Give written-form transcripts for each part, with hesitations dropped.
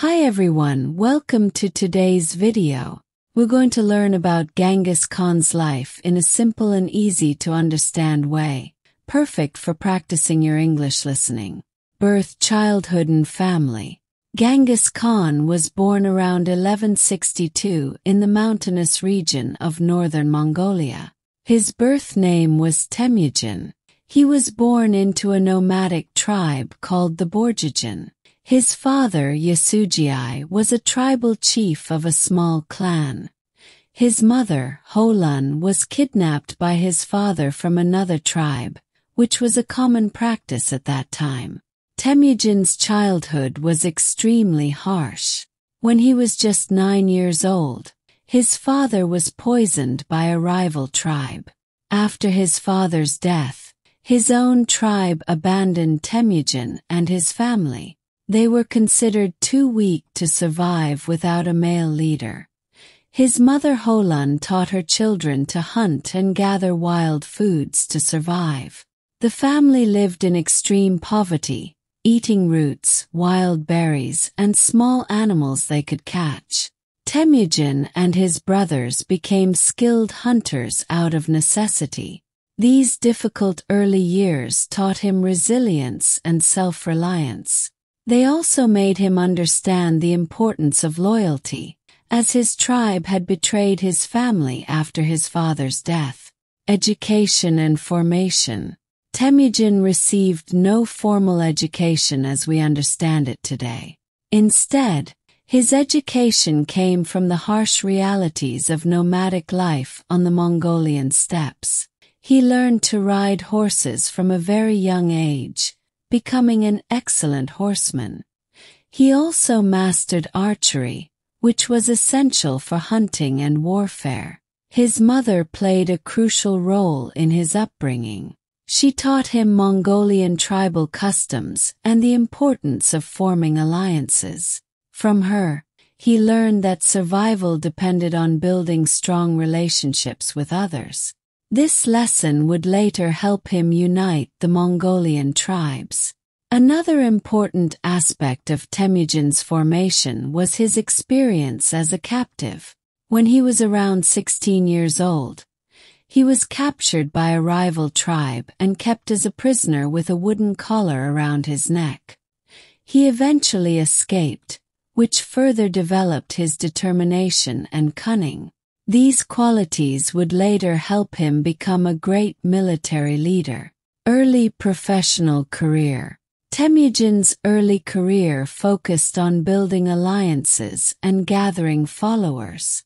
Hi everyone, welcome to today's video. We're going to learn about Genghis Khan's life in a simple and easy to understand way, perfect for practicing your English listening. Birth, childhood and family. Genghis Khan was born around 1162 in the mountainous region of northern Mongolia. His birth name was Temujin. He was born into a nomadic tribe called the Borjigin. His father, Yasugei, was a tribal chief of a small clan. His mother, Holun, was kidnapped by his father from another tribe, which was a common practice at that time. Temujin's childhood was extremely harsh. When he was just 9 years old, his father was poisoned by a rival tribe. After his father's death, his own tribe abandoned Temujin and his family. They were considered too weak to survive without a male leader. His mother Holun taught her children to hunt and gather wild foods to survive. The family lived in extreme poverty, eating roots, wild berries, and small animals they could catch. Temujin and his brothers became skilled hunters out of necessity. These difficult early years taught him resilience and self-reliance. They also made him understand the importance of loyalty, as his tribe had betrayed his family after his father's death. Education and formation. Temujin received no formal education as we understand it today. Instead, his education came from the harsh realities of nomadic life on the Mongolian steppes. He learned to ride horses from a very young age, becoming an excellent horseman. He also mastered archery, which was essential for hunting and warfare. His mother played a crucial role in his upbringing. She taught him Mongolian tribal customs and the importance of forming alliances. From her, he learned that survival depended on building strong relationships with others. This lesson would later help him unite the Mongolian tribes. Another important aspect of Temujin's formation was his experience as a captive. When he was around 16 years old, he was captured by a rival tribe and kept as a prisoner with a wooden collar around his neck. He eventually escaped, which further developed his determination and cunning. These qualities would later help him become a great military leader. Early professional career. Temujin's early career focused on building alliances and gathering followers.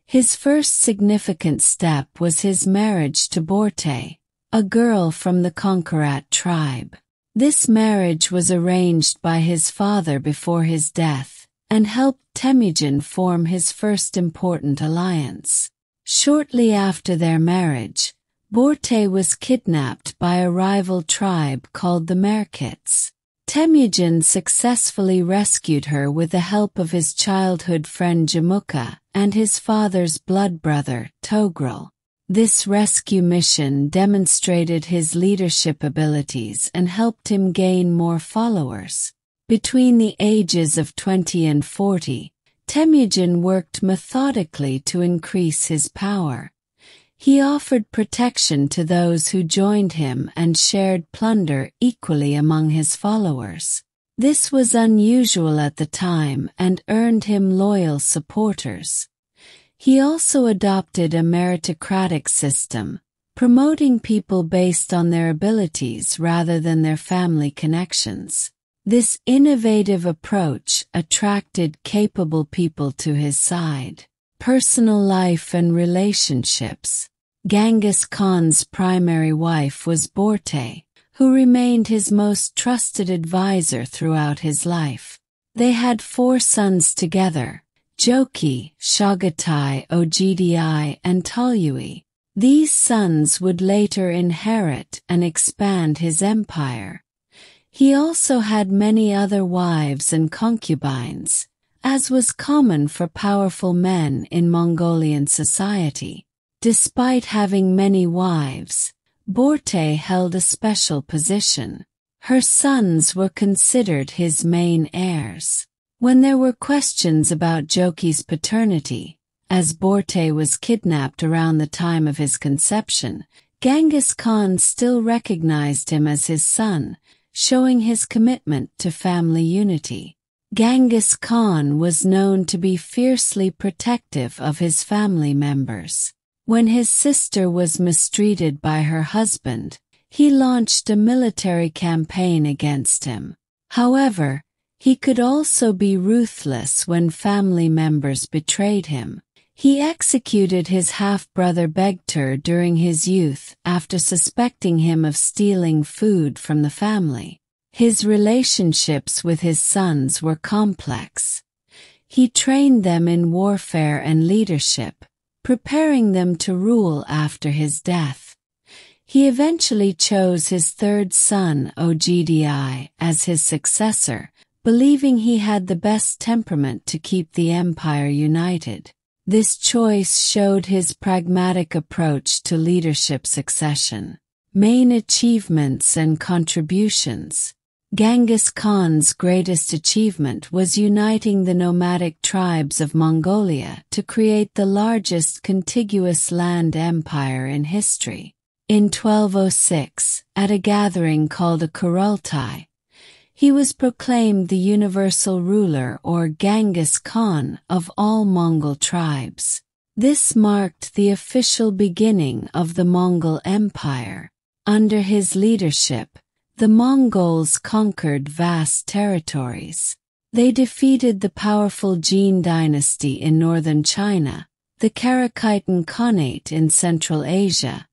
His first significant step was his marriage to Borte, a girl from the conqueror tribe. This marriage was arranged by his father before his death, and helped Temujin form his first important alliance. Shortly after their marriage, Borte was kidnapped by a rival tribe called the Merkits. Temujin successfully rescued her with the help of his childhood friend Jamuka and his father's blood brother, Togrul. This rescue mission demonstrated his leadership abilities and helped him gain more followers. Between the ages of 20 and 40, Temujin worked methodically to increase his power. He offered protection to those who joined him and shared plunder equally among his followers. This was unusual at the time and earned him loyal supporters. He also adopted a meritocratic system, promoting people based on their abilities rather than their family connections. This innovative approach attracted capable people to his side. Personal life and relationships. Genghis Khan's primary wife was Borte, who remained his most trusted advisor throughout his life. They had 4 sons together, Joki, Chagatai, Ogdi, and Talyui. These sons would later inherit and expand his empire. He also had many other wives and concubines, as was common for powerful men in Mongolian society. Despite having many wives, Borte held a special position. Her sons were considered his main heirs. When there were questions about Jochi's paternity, as Borte was kidnapped around the time of his conception, Genghis Khan still recognized him as his son, showing his commitment to family unity. Genghis Khan was known to be fiercely protective of his family members. When his sister was mistreated by her husband, he launched a military campaign against him. However, he could also be ruthless when family members betrayed him. He executed his half-brother Begtur during his youth after suspecting him of stealing food from the family. His relationships with his sons were complex. He trained them in warfare and leadership, preparing them to rule after his death. He eventually chose his third son Ogdi as his successor, believing he had the best temperament to keep the empire united. This choice showed his pragmatic approach to leadership succession. Main achievements and contributions. Genghis Khan's greatest achievement was uniting the nomadic tribes of Mongolia to create the largest contiguous land empire in history. In 1206, at a gathering called a Kurultai, he was proclaimed the universal ruler or Genghis Khan of all Mongol tribes. This marked the official beginning of the Mongol Empire. Under his leadership, the Mongols conquered vast territories. They defeated the powerful Jin dynasty in northern China, the Karakhitan Khanate in Central Asia,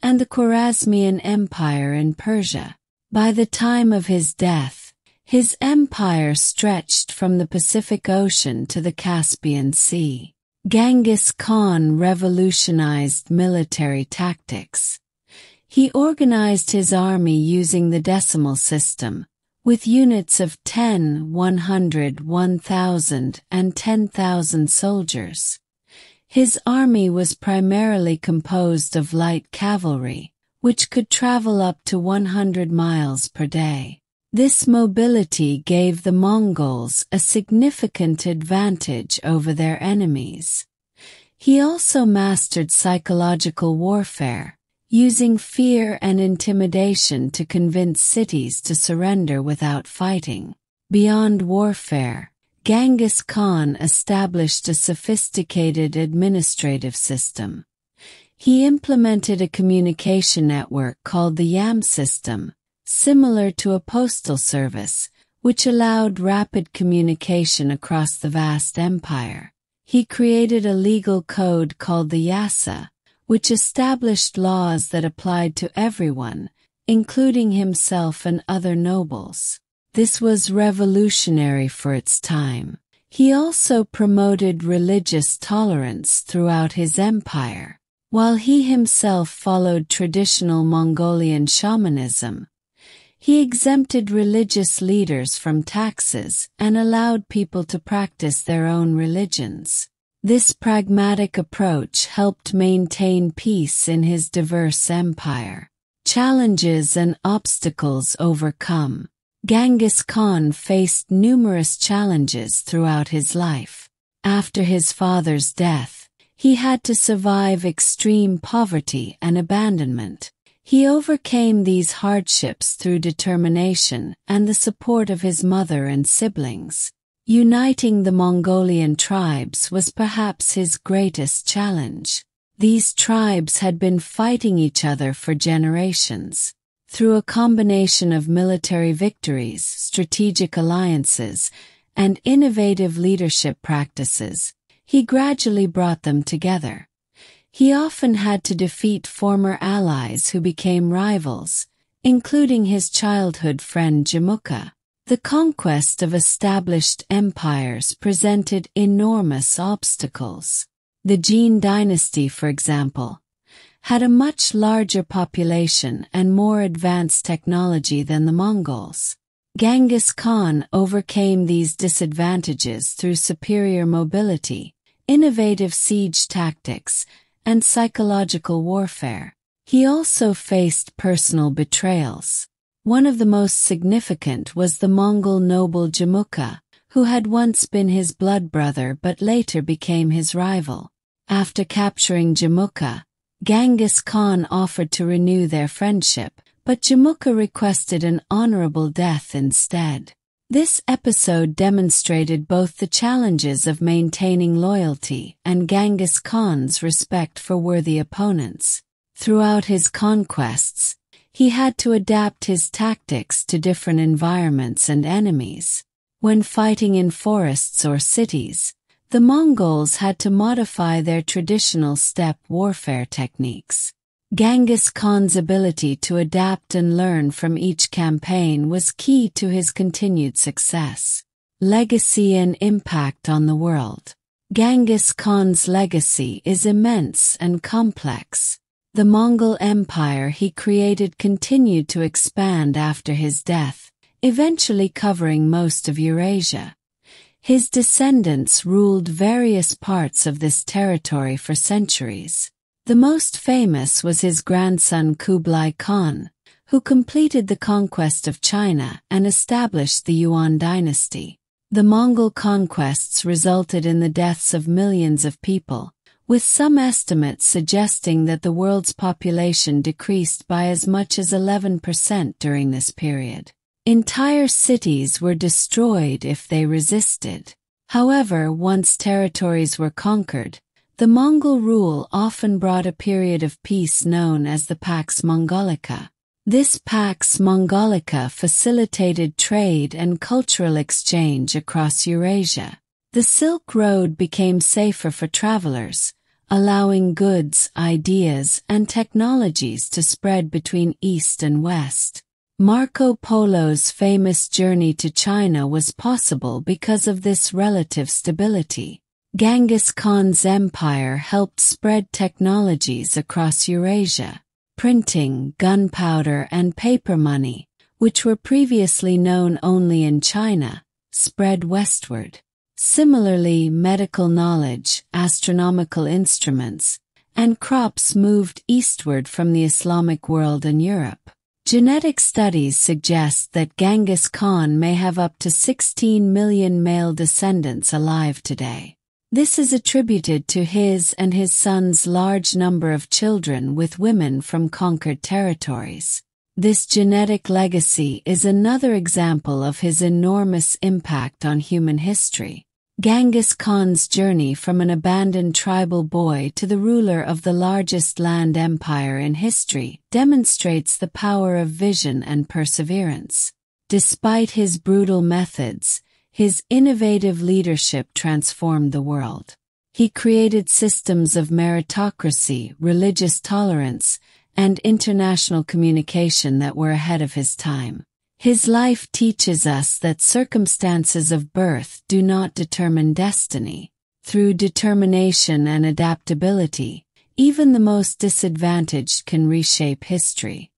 and the Khwarezmian Empire in Persia. By the time of his death, his empire stretched from the Pacific Ocean to the Caspian Sea. Genghis Khan revolutionized military tactics. He organized his army using the decimal system, with units of 10, 100, 1,000, and 10,000 soldiers. His army was primarily composed of light cavalry, which could travel up to 100 miles per day. This mobility gave the Mongols a significant advantage over their enemies. He also mastered psychological warfare, using fear and intimidation to convince cities to surrender without fighting. Beyond warfare, Genghis Khan established a sophisticated administrative system. He implemented a communication network called the Yam system, similar to a postal service, which allowed rapid communication across the vast empire. He created a legal code called the Yasa, which established laws that applied to everyone, including himself and other nobles. This was revolutionary for its time. He also promoted religious tolerance throughout his empire. While he himself followed traditional Mongolian shamanism, he exempted religious leaders from taxes and allowed people to practice their own religions. This pragmatic approach helped maintain peace in his diverse empire. Challenges and obstacles overcome. Genghis Khan faced numerous challenges throughout his life. After his father's death, he had to survive extreme poverty and abandonment. He overcame these hardships through determination and the support of his mother and siblings. Uniting the Mongolian tribes was perhaps his greatest challenge. These tribes had been fighting each other for generations. Through a combination of military victories, strategic alliances, and innovative leadership practices, he gradually brought them together. He often had to defeat former allies who became rivals, including his childhood friend Jamukha. The conquest of established empires presented enormous obstacles. The Jin dynasty, for example, had a much larger population and more advanced technology than the Mongols. Genghis Khan overcame these disadvantages through superior mobility, innovative siege tactics, and psychological warfare. He also faced personal betrayals. One of the most significant was the Mongol noble Jamukha, who had once been his blood brother but later became his rival. After capturing Jamukha, Genghis Khan offered to renew their friendship, but Jamukha requested an honorable death instead. This episode demonstrated both the challenges of maintaining loyalty and Genghis Khan's respect for worthy opponents. Throughout his conquests, he had to adapt his tactics to different environments and enemies. When fighting in forests or cities, the Mongols had to modify their traditional steppe warfare techniques. Genghis Khan's ability to adapt and learn from each campaign was key to his continued success. Legacy and impact on the world. Genghis Khan's legacy is immense and complex. The Mongol Empire he created continued to expand after his death, eventually covering most of Eurasia. His descendants ruled various parts of this territory for centuries. The most famous was his grandson Kublai Khan, who completed the conquest of China and established the Yuan dynasty. The Mongol conquests resulted in the deaths of millions of people, with some estimates suggesting that the world's population decreased by as much as 11% during this period. Entire cities were destroyed if they resisted. However, once territories were conquered, the Mongol rule often brought a period of peace known as the Pax Mongolica. This Pax Mongolica facilitated trade and cultural exchange across Eurasia. The Silk Road became safer for travelers, allowing goods, ideas, and technologies to spread between East and West. Marco Polo's famous journey to China was possible because of this relative stability. Genghis Khan's empire helped spread technologies across Eurasia. Printing, gunpowder, and paper money, which were previously known only in China, spread westward. Similarly, medical knowledge, astronomical instruments, and crops moved eastward from the Islamic world and Europe. Genetic studies suggest that Genghis Khan may have up to 16 million male descendants alive today. This is attributed to his and his son's large number of children with women from conquered territories. This genetic legacy is another example of his enormous impact on human history. Genghis Khan's journey from an abandoned tribal boy to the ruler of the largest land empire in history demonstrates the power of vision and perseverance. Despite his brutal methods, his innovative leadership transformed the world. He created systems of meritocracy, religious tolerance, and international communication that were ahead of his time. His life teaches us that circumstances of birth do not determine destiny. Through determination and adaptability, even the most disadvantaged can reshape history.